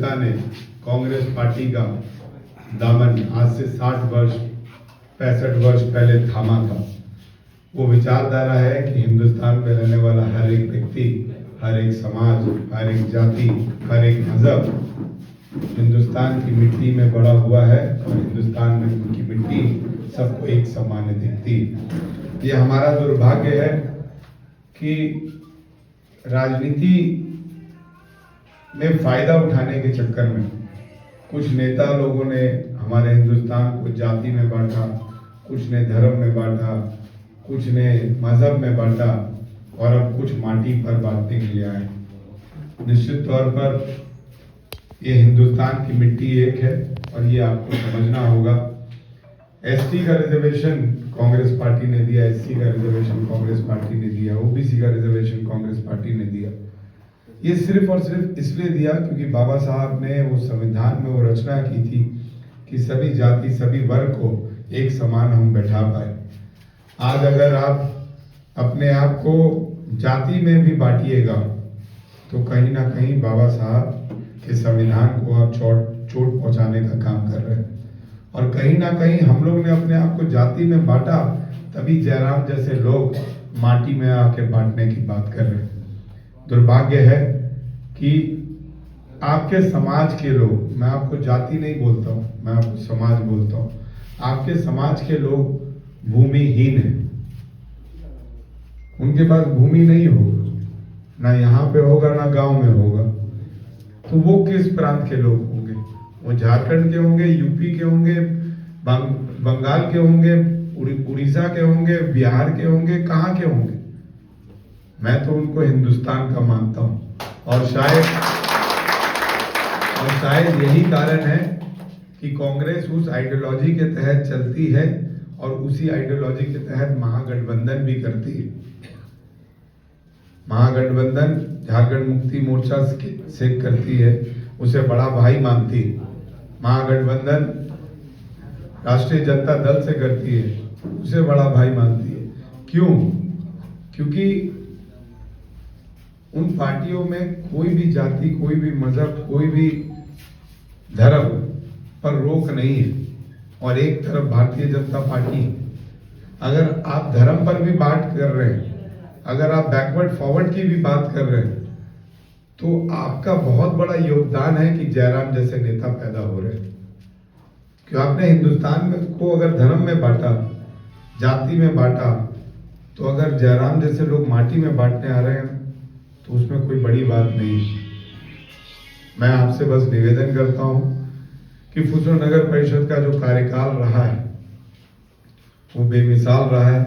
नेता ने कांग्रेस पार्टी का दामन आज से 60 वर्ष 65 वर्ष पहले थामा था, वो विचारधारा है कि हिंदुस्तान में रहने वाला हर एक व्यक्ति, हर एक समाज, हर एक जाति, हर एक मजहब हिंदुस्तान की मिट्टी में बड़ा हुआ है और हिंदुस्तान में उनकी मिट्टी सबको एक समान दिखती है। ये हमारा दुर्भाग्य है कि राजनीति में फायदा उठाने के चक्कर में कुछ नेता लोगों ने हमारे हिंदुस्तान को जाति में बांटा, कुछ ने धर्म में बांटा, कुछ ने मजहब में बांटा और अब कुछ माटी पर बांटने के लिए आए। निश्चित तौर पर ये हिंदुस्तान की मिट्टी एक है और ये आपको समझना होगा। एसटी का रिजर्वेशन कांग्रेस पार्टी ने दिया, एससी का रिजर्वेशन कांग्रेस पार्टी ने दिया, ओबीसी का रिजर्वेशन कांग्रेस पार्टी ने दिया। ये सिर्फ और सिर्फ इसलिए दिया क्योंकि बाबा साहब ने वो संविधान में वो रचना की थी कि सभी जाति सभी वर्ग को एक समान हम बैठा पाए। आज अगर आप अपने आप को जाति में भी बांटिएगा तो कहीं ना कहीं बाबा साहब के संविधान को आप चोट पहुंचाने का काम कर रहे हैं। और कहीं ना कहीं हम लोग ने अपने आप को जाति में बांटा, तभी जयराम जैसे लोग माटी में आके बांटने की बात कर रहे हैं। दुर्भाग्य है कि आपके समाज के लोग, मैं आपको जाति नहीं बोलता हूँ, मैं आपको समाज बोलता हूँ, आपके समाज के लोग भूमिहीन हैं। उनके पास भूमि नहीं होगा, ना यहाँ पे होगा ना गांव में होगा, तो वो किस प्रांत के लोग होंगे? वो झारखंड के होंगे, यूपी के होंगे, बंगाल के होंगे, उड़ीसा के होंगे, बिहार के होंगे, कहाँ के होंगे? मैं तो उनको हिंदुस्तान का मानता हूँ और शायद यही कारण है कि कांग्रेस उस आइडियोलॉजी के तहत चलती है और उसी आइडियोलॉजी के तहत महागठबंधन भी करती है। महागठबंधन झारखंड मुक्ति मोर्चा से करती है, उसे बड़ा भाई मानती है। महागठबंधन राष्ट्रीय जनता दल से करती है, उसे बड़ा भाई मानती है। क्यों? क्योंकि उन पार्टियों में कोई भी जाति, कोई भी मजहब, कोई भी धर्म पर रोक नहीं है और एक तरफ भारतीय जनता पार्टी। अगर आप धर्म पर भी बात कर रहे हैं, अगर आप बैकवर्ड फॉरवर्ड की भी बात कर रहे हैं, तो आपका बहुत बड़ा योगदान है कि जयराम जैसे नेता पैदा हो रहे हैं। क्यों? आपने हिंदुस्तान में को अगर धर्म में बांटा, जाति में बांटा, तो अगर जयराम जैसे लोग माटी में बांटने आ रहे हैं तो उसमें कोई बड़ी बात नहीं। मैं आपसे बस निवेदन करता हूं कि फुसरो नगर परिषद का जो कार्यकाल रहा है वो बेमिसाल रहा है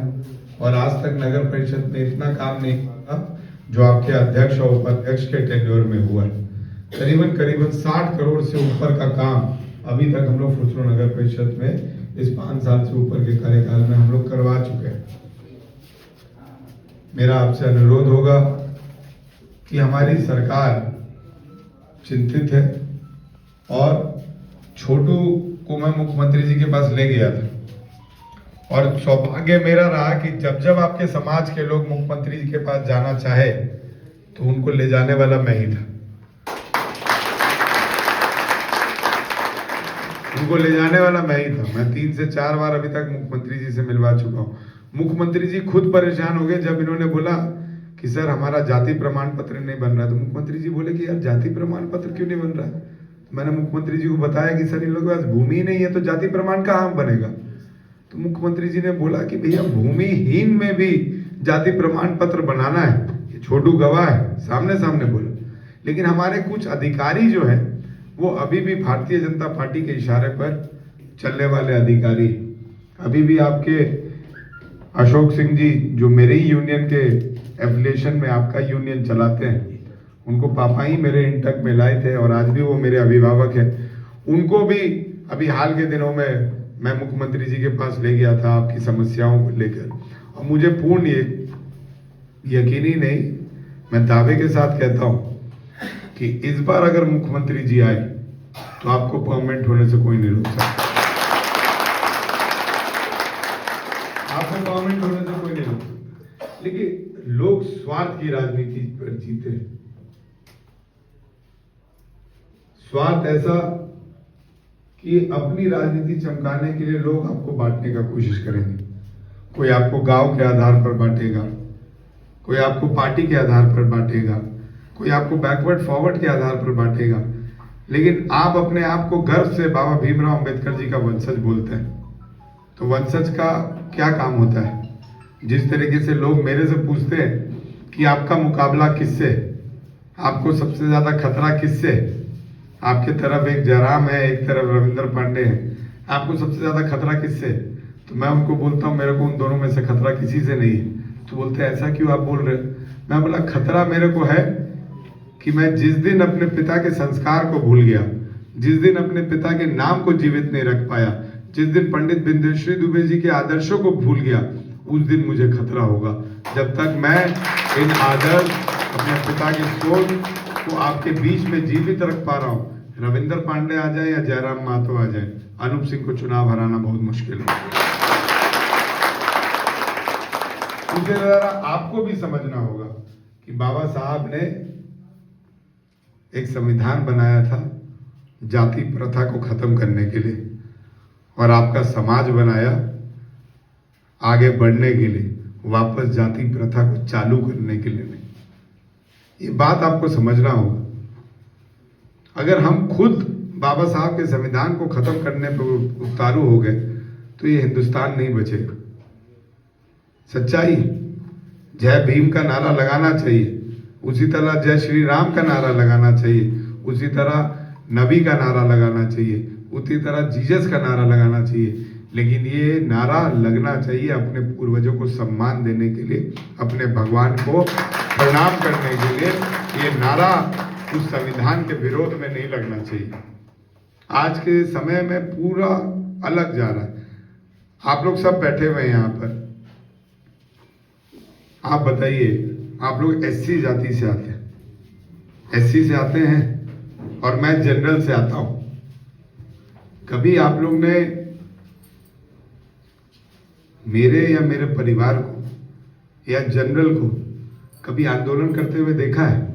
और आज तक नगर परिषद में इतना काम नहीं हुआ जो आपके अध्यक्ष और उपाध्यक्ष के टेन्योर में हुआ है। करीबन 60 करोड़ से ऊपर का काम अभी तक हम लोग फुसरो नगर परिषद में इस 5 साल से ऊपर के कार्यकाल में हम लोग करवा चुके हैं। मेरा आपसे अनुरोध होगा कि हमारी सरकार चिंतित है और छोटू को मैं मुख्यमंत्री जी के पास ले गया था और सौभाग्य मेरा रहा कि जब आपके समाज के लोग मुख्यमंत्री जी के पास जाना चाहे तो उनको ले जाने वाला मैं ही था। उनको ले जाने वाला मैं ही था। मैं 3 से 4 बार अभी तक मुख्यमंत्री जी से मिलवा चुका हूँ। मुख्यमंत्री जी खुद परेशान हो गए जब इन्होंने बोला कि सर हमारा जाति प्रमाण पत्र नहीं बन रहा है। तो मुख्यमंत्री जी बोले कि यार जाति प्रमाण पत्र क्यों नहीं बन रहा है? तो मैंने मुख्यमंत्री जी को बताया कि सर इन लोगों के पास भूमि नहीं है तो जाति प्रमाण कहाँ बनेगा? तो मुख्यमंत्री जी ने बोला कि भैया भूमिहीन में भी जाति प्रमाण पत्र बनाना है। ये छोटू गवाह है, सामने बोला। लेकिन हमारे कुछ अधिकारी जो है वो अभी भी भारतीय जनता पार्टी के इशारे पर चलने वाले अधिकारी। अभी भी आपके अशोक सिंह जी जो मेरे ही यूनियन के एफिलिएशन में आपका यूनियन चलाते हैं, उनको पापा ही मेरे इंटक में लाए थे और आज भी वो मेरे अभिभावक हैं। उनको भी अभी हाल के दिनों में मैं मुख्यमंत्री जी के पास ले गया था आपकी समस्याओं को लेकर और मुझे पूर्ण यकीन ही नहीं, मैं दावे के साथ कहता हूं कि इस बार अगर मुख्यमंत्री जी आए तो आपको परमानेंट होने से कोई नहीं रोक सकता। आपको परमानेंट होने से कोई नहीं रोक सकता। लेकिन लोग स्वार्थ की राजनीति पर जीते हैं। स्वार्थ ऐसा कि अपनी राजनीति चमकाने के लिए लोग आपको बांटने का कोशिश करेंगे। कोई आपको गांव के आधार पर बांटेगा, कोई आपको पार्टी के आधार पर बांटेगा, कोई आपको बैकवर्ड फॉरवर्ड के आधार पर बांटेगा, लेकिन आप अपने आप को गर्व से बाबा भीमराव अंबेडकर जी का वंशज बोलते हैं। तो वंशज का क्या काम होता है? जिस तरीके से लोग मेरे से पूछते हैं कि आपका मुकाबला किससे, आपको सबसे ज्यादा खतरा किससे, आपके तरफ एक जयराम है, एक तरफ रविंद्र पांडे है, आपको सबसे ज्यादा खतरा किससे? तो मैं उनको बोलता हूँ मेरे को उन दोनों में से खतरा किसी से नहीं है। तो बोलते हैं ऐसा क्यों आप बोल रहे हो? मैं बोला खतरा मेरे को है कि मैं जिस दिन अपने पिता के संस्कार को भूल गया, जिस दिन अपने पिता के नाम को जीवित नहीं रख पाया, जिस दिन पंडित बिंदेश्वरी दुबे जी के आदर्शों को भूल गया, उस दिन मुझे खतरा होगा। जब तक मैं इन आदर्श, अपने पिता की सोच को आपके बीच में जीवित रख पा रहा हूँ, रविंद्र पांडे आ जाए या जयराम मातो आ जाए, अनूप सिंह को चुनाव हराना बहुत मुश्किल है। मुझे जरा आपको भी समझना होगा कि बाबा साहब ने एक संविधान बनाया था जाति प्रथा को खत्म करने के लिए, और आपका समाज बनाया आगे बढ़ने के लिए, वापस जाति प्रथा को चालू करने के लिए नहीं। ये बात आपको समझना होगा। अगर हम खुद बाबा साहब के संविधान को खत्म करने पर उतारू हो गए तो ये हिंदुस्तान नहीं बचेगा। सच्चाई, जय भीम का नारा लगाना चाहिए, उसी तरह जय श्री राम का नारा लगाना चाहिए, उसी तरह नबी का नारा लगाना चाहिए, उसी तरह जीसस का नारा लगाना चाहिए, लेकिन ये नारा लगना चाहिए अपने पूर्वजों को सम्मान देने के लिए, अपने भगवान को प्रणाम करने के लिए। ये नारा उस संविधान के विरोध में नहीं लगना चाहिए। आज के समय में पूरा अलग जा रहा है। आप लोग सब बैठे हुए हैं यहाँ पर, आप बताइए, आप लोग एससी जाति से आते हैं, एससी से आते हैं और मैं जनरल से आता हूं। कभी आप लोग ने मेरे या मेरे परिवार को या जनरल को कभी आंदोलन करते हुए देखा है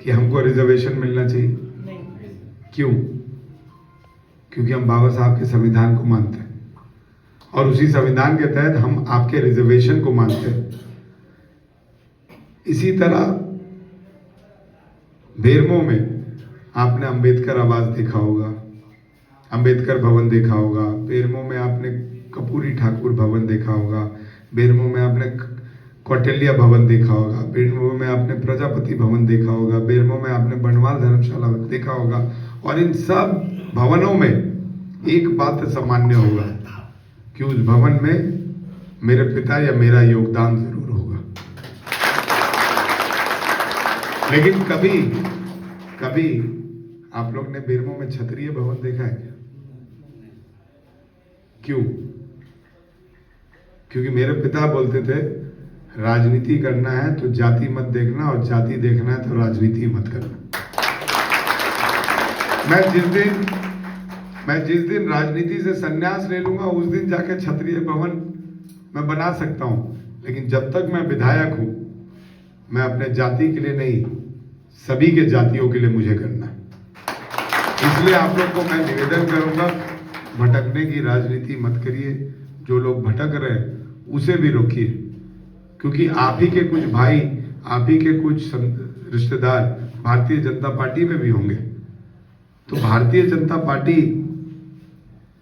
कि हमको रिजर्वेशन मिलना चाहिए? नहीं। क्यों? क्योंकि हम बाबा साहब के संविधान को मानते हैं और उसी संविधान के तहत हम आपके रिजर्वेशन को मानते हैं। इसी तरह बेरमो में आपने अंबेडकर आवास देखा होगा, अंबेडकर भवन देखा होगा, बेरमो में आपने कपूरी ठाकुर भवन देखा होगा, बेरमो में आपने कौटिल्य भवन देखा होगा, बेरमो में आपने प्रजापति भवन देखा होगा, बेरमो में आपने बनवाल धर्मशाला देखा होगा। और इन सब भवनों में एक बात सामान्य होगा कि उस भवन में मेरे पिता या मेरा योगदान जरूर होगा। लेकिन कभी कभी आप लोग ने बेरमो में क्षत्रिय भवन देखा है क्या? क्यों? क्योंकि मेरे पिता बोलते थे राजनीति करना है तो जाति मत देखना, और जाति देखना है तो राजनीति मत करना। मैं जिस दिन राजनीति से संन्यास ले लूंगा उस दिन जाके क्षत्रिय भवन मैं बना सकता हूं, लेकिन जब तक मैं विधायक हूं मैं अपने जाति के लिए नहीं, सभी के जातियों के लिए मुझे करना है। इसलिए आप लोग को मैं निवेदन करूंगा, भटकने की राजनीति मत करिए। जो लोग भटक रहे हैं उसे भी रोकिए, क्योंकि आप ही के कुछ भाई, आप ही के कुछ रिश्तेदार भारतीय जनता पार्टी में भी होंगे। तो भारतीय जनता पार्टी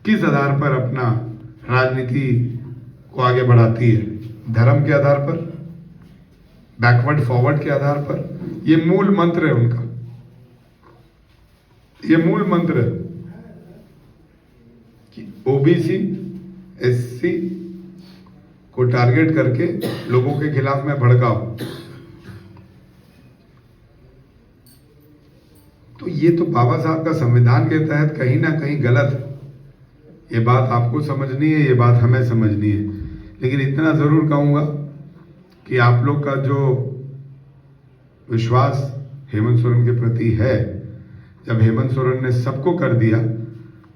किस आधार पर अपना राजनीति को आगे बढ़ाती है? धर्म के आधार पर, बैकवर्ड फॉरवर्ड के आधार पर। ये मूल मंत्र है उनका, ये मूल मंत्र है कि ओबीसी एससी को टारगेट करके लोगों के खिलाफ में भड़काओ। तो ये तो बाबा साहब का संविधान के तहत कहीं ना कहीं गलत है। ये बात आपको समझनी है, ये बात हमें समझनी है। लेकिन इतना जरूर कहूंगा कि आप लोग का जो विश्वास हेमंत सोरेन के प्रति है, जब हेमंत सोरेन ने सबको कर दिया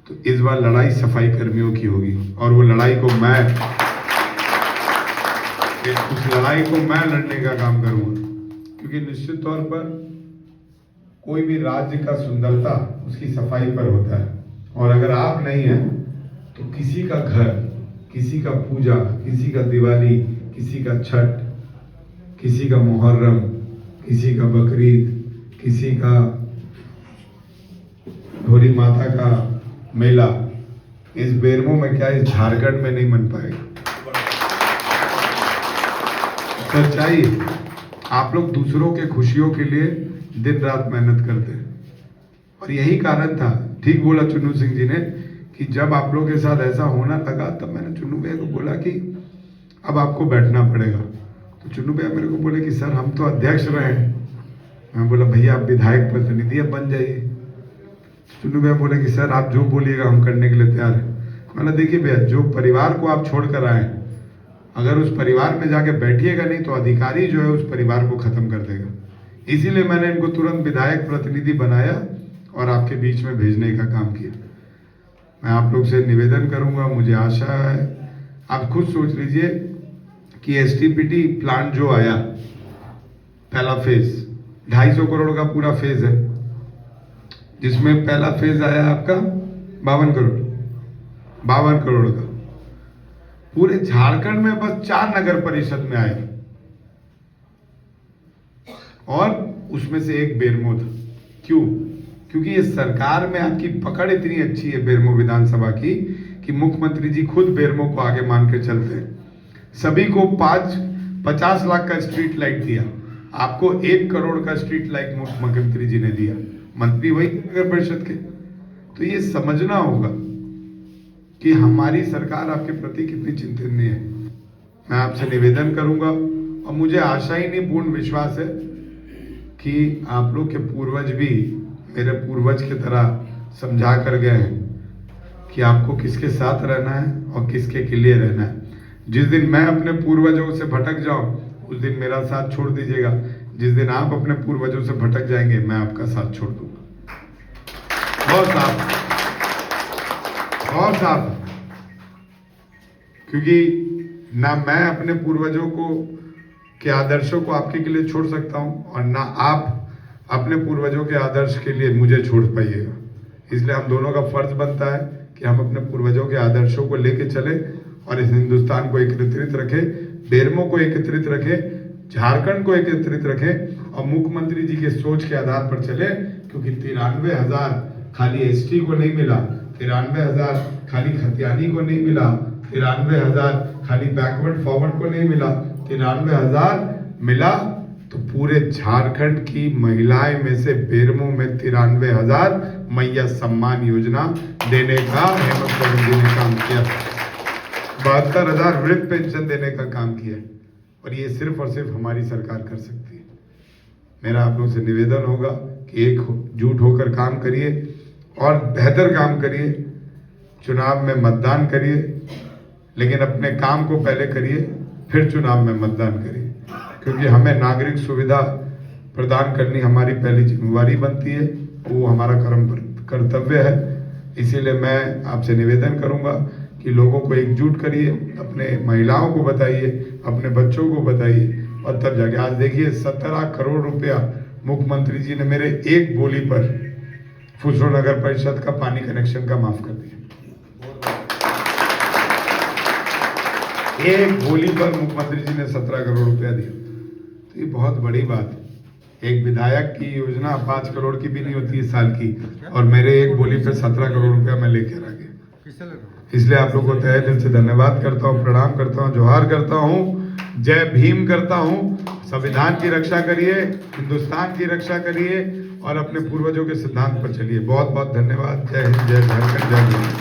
तो इस बार लड़ाई सफाई कर्मियों की होगी, और वो लड़ाई को उस लड़ाई को मैं लड़ने का काम करूंगा। क्योंकि निश्चित तौर पर कोई भी राज्य का सुंदरता उसकी सफाई पर होता है, और अगर आप नहीं हैं तो किसी का घर, किसी का पूजा, किसी का दिवाली, किसी का छठ, किसी का मुहर्रम, किसी का बकरीद, किसी का धोरी माता का मेला, इस बेरमो में क्या, इस झारखंड में नहीं मन पाएगा। सच्चाई, आप लोग दूसरों के खुशियों के लिए दिन रात मेहनत करते हैं, और यही कारण था, ठीक बोला चुन्नू सिंह जी ने, कि जब आप लोगों के साथ ऐसा होना लगा तब मैंने चुन्नू भैया को बोला कि अब आपको बैठना पड़ेगा। तो चुन्नू भैया मेरे को बोले कि सर हम तो अध्यक्ष रहे हैं। मैं बोला भैया आप विधायक प्रतिनिधि अब बन जाइए। चुन्नू भैया बोले कि सर आप जो बोलिएगा हम करने के लिए तैयार हैं। मैंने देखिए भैया, जो परिवार को आप छोड़ कर आए, अगर उस परिवार में जाके बैठिएगा नहीं तो अधिकारी जो है उस परिवार को खत्म कर देगा। इसीलिए मैंने इनको तुरंत विधायक प्रतिनिधि बनाया और आपके बीच में भेजने का काम किया। मैं आप लोग से निवेदन करूंगा, मुझे आशा है, आप खुद सोच लीजिए कि एसटीपीटी प्लांट जो आया, पहला फेज 250 करोड़ का पूरा फेज है, जिसमें पहला फेज आया आपका 52 करोड़ का। पूरे झारखंड में बस 4 नगर परिषद में आए, और उसमें से एक बेरमो था। क्यों? क्योंकि ये सरकार में आपकी पकड़ इतनी अच्छी है बेरमो विधानसभा की कि मुख्यमंत्री जी खुद बेरमो को आगे मान के चलते हैं। सभी को 50 लाख का स्ट्रीट लाइट दिया, आपको 1 करोड़ का स्ट्रीट लाइट मुख्यमंत्री जी ने दिया, मंत्री वही नगर परिषद के। तो ये समझना होगा कि हमारी सरकार आपके प्रति कितनी चिंतित है। मैं आपसे निवेदन करूंगा, और मुझे आशा ही नहीं, पूर्ण विश्वास है कि आप लोग के पूर्वज भी मेरे पूर्वज की तरह समझा कर गए हैं कि आपको किसके साथ रहना है और किसके के लिए रहना है। जिस दिन मैं अपने पूर्वजों से भटक जाऊं उस दिन मेरा साथ छोड़ दीजिएगा, जिस दिन आप अपने पूर्वजों से भटक जाएंगे मैं आपका साथ छोड़ दूंगा। बहुत साफ, बहुत साफ, क्योंकि ना मैं अपने पूर्वजों को के आदर्शों को आपके के लिए छोड़ सकता हूं, और ना आप अपने पूर्वजों के आदर्श के लिए मुझे छोड़ पाइएगा। इसलिए हम दोनों का फर्ज बनता है कि हम अपने पूर्वजों के आदर्शों को लेके चले और इस हिंदुस्तान को एकत्रित रखें, बेरमो को एकत्रित रखें, झारखंड को एकत्रित रखें, और मुख्यमंत्री जी के सोच के आधार पर चले। क्योंकि 93,000 खाली एसटी को नहीं मिला, 93,000 खाली खतियानी को नहीं मिला, 93,000 खाली बैकवर्ड फॉरवर्ड को नहीं मिला, 93,000 मिला तो पूरे झारखंड की महिलाएं में से बेरमो में 93,000 मैया सम्मान योजना देने का हेमंत सोरेन जी ने काम किया, 72,000 वृद्ध पेंशन देने का काम किया, और ये सिर्फ और सिर्फ हमारी सरकार कर सकती है। मेरा आप लोगों से निवेदन होगा कि एकजुट होकर काम करिए और बेहतर काम करिए। चुनाव में मतदान करिए, लेकिन अपने काम को पहले करिए, फिर चुनाव में मतदान करिए, क्योंकि हमें नागरिक सुविधा प्रदान करनी हमारी पहली जिम्मेवारी बनती है, वो हमारा कर्तव्य है। इसीलिए मैं आपसे निवेदन करूंगा कि लोगों को एकजुट करिए, अपने महिलाओं को बताइए, अपने बच्चों को बताइए, और तब जाके आज देखिए 17 करोड़ रुपया मुख्यमंत्री जी ने मेरे एक बोली पर फुसरो नगर परिषद का पानी कनेक्शन का माफ कर दिया। एक बोली पर मुख्यमंत्री जी ने 17 करोड़ रुपया दिया, तो ये बहुत बड़ी बात है। एक विधायक की योजना 5 करोड़ की भी नहीं होती है साल की, और मेरे एक बोली पे 17 करोड़ रुपया मैं लेकर आ गया। इसलिए आप लोगों को तहे दिल से धन्यवाद करता हूँ, प्रणाम करता हूँ, जोहार करता हूँ, जय भीम करता हूँ। संविधान की रक्षा करिए, हिंदुस्तान की रक्षा करिए, और अपने पूर्वजों के सिद्धांत पर चलिए। बहुत बहुत धन्यवाद। जय हिंद, जय झारखंड, जय भीम।